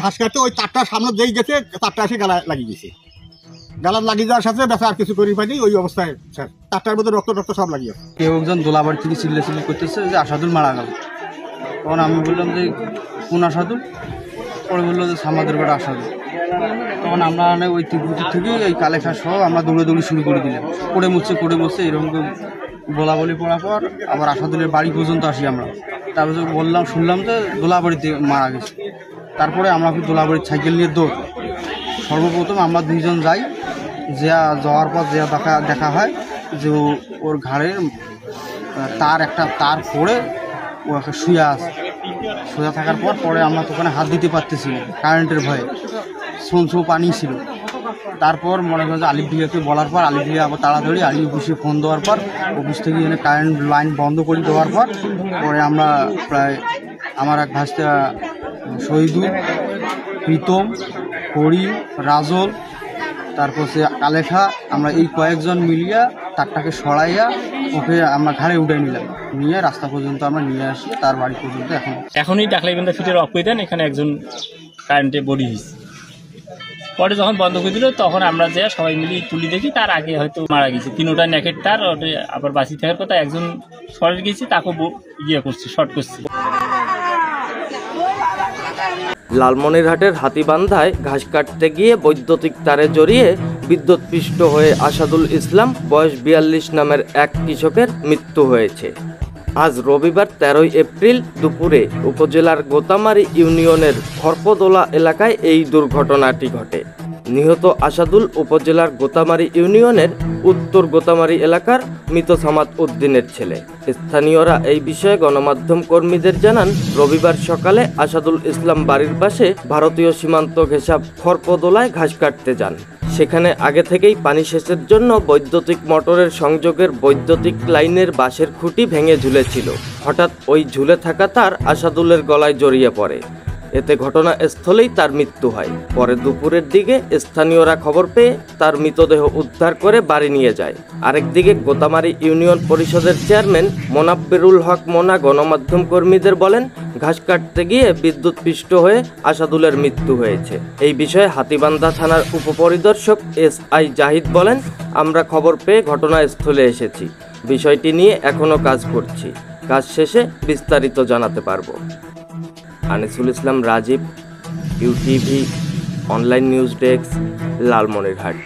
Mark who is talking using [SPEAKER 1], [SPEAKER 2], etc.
[SPEAKER 1] ঘাস কাটতে ওই তারটার সামনে যেই গেছে তারটা এসে গালা লাগিয়ে গেছে। গালার লাগিয়ে যাওয়ার সাথে ব্যথা আর কিছু করি পাইনি। ওই অবস্থায় স্যার তারটার মধ্যে রক্ত সব লাগিয়ে
[SPEAKER 2] কেউ একজন দোলাবাড়ি থেকে চিল্লি করতেছে যে আসাদুল মারা গেল। তখন আমি বললাম যে কোন আসাদুল? পরে বললো যে সামাদের বেটা আসাদুল। তখন আমরা ওই ত্রিপুরা থেকে এই কালেখা সহ আমরা দৌড়ে শুরু করে দিলাম। করে মুছছে এরকম বলা বলি পড়ার পর আবার আসাদুলের বাড়ি পর্যন্ত আসি আমরা। তারপর শুনলাম যে দোলাবাড়িতে মারা গেছে। তারপরে আমরা দোলাবাড়ির সাইকেল নিয়ে দৌড়। সর্বপ্রথম আমরা দুইজন যাই, যাওয়ার পর দেখা হয় যে ওর ঘাড়ের একটা তার পড়ে ও একটা শুয়ে থাকার পরে আমরা তো ওখানে হাত দিতে পারতেছি না কারেন্টের ভয়ে, সো পানি ছিল। তারপর মনে করেন যে আলিফ ভিয়াকে বলার পর আলিফ ভিয়া আবার তাড়াতাড়ি আলিফ অফিসে ফোন দেওয়ার পর অফিস থেকে এনে কারেন্ট লাইন বন্ধ করে দেওয়ার পরে আমরা প্রায় আমার এক ভাষা শহীদুল, প্রীতম, করিম, রাজল, তারপর সে কালেখা, আমরা এই কয়েকজন মিলিয়া তারটাকে সরাইয়া ওকে আমরা ঘাড়ে উঠে নিয়ে রাস্তা পর্যন্ত আমরা নিয়ে আসি, তার বাড়ি পর্যন্ত।
[SPEAKER 3] এখনই ডাকলে কিন্তু ফিটের অফ করে দেন, এখানে একজন কারেন্টে বডি হয়েছে। পরে যখন বন্ধ করে দিল তখন আমরা যে সবাই মিলিয়ে তুলি দেখি তার আগে হয়তো মারা গেছে। তিনোটা নেকের তার আবার বাঁচি থাকার কথা, একজন শর্ট গেছে তাকে শর্ট করছে।
[SPEAKER 4] লালমনিরহাটের হাতীবান্ধায় ঘাস কাটতে গিয়ে বৈদ্যুতিক তারে জড়িয়ে বিদ্যুৎপৃষ্ট হয়ে আসাদুল ইসলাম বয়স 42 নামের এক কৃষকের মৃত্যু হয়েছে। আজ রবিবার 13 এপ্রিল দুপুরে উপজেলার গোতামারি ইউনিয়নের খরপদোলা এলাকায় এই দুর্ঘটনাটি ঘটে। নিহত আসাদুল উপজেলার গোতামারি ইউনিয়নের উত্তর গোতামারি এলাকার মৃত সামাদ উদ্দিনের ছেলে। স্থানীয়রা এই বিষয়ে গণমাধ্যম কর্মীদের জানান, রবিবার সকালে আসাদুল ইসলাম বাড়ির পাশে ভারতীয় সীমান্ত ঘেঁষা খরপদোলায় ঘাস কাটতে যান। সেখানে আগে থেকেই পানি সেচের জন্য বৈদ্যুতিক মোটরের সংযোগের বৈদ্যুতিক লাইনের বাঁশের খুঁটি ভেঙে ঝুলেছিল। হঠাৎ ওই ঝুলে থাকা তার আসাদুলের গলায় জড়িয়ে পড়ে। এতে ঘটনাস্থলেই তার মৃত্যু হয়। পরে দুপুরের দিকে স্থানীয়রা খবর পেয়ে তার মৃতদেহ উদ্ধার করে বাড়ি নিয়ে যায়। আরেকদিকে গোতামারি ইউনিয়ন পরিষদের চেয়ারম্যান মোনাব্বিরুল হক মোনা গণমাধ্যম কর্মীদের বলেন, ঘাস কাটতে গিয়ে বিদ্যুৎপৃষ্ট হয়ে আসাদুলের মৃত্যু হয়েছে। এই বিষয়ে হাতীবান্ধা থানার উপপরিদর্শক SI জাহিদ বলেন, আমরা খবর পেয়ে ঘটনাস্থলে এসেছি। বিষয়টি নিয়ে এখনো কাজ করছি। কাজ শেষে বিস্তারিত জানাতে পারবো। Anisul Islam Rajib, UTV online news desk, Lalmonirhat.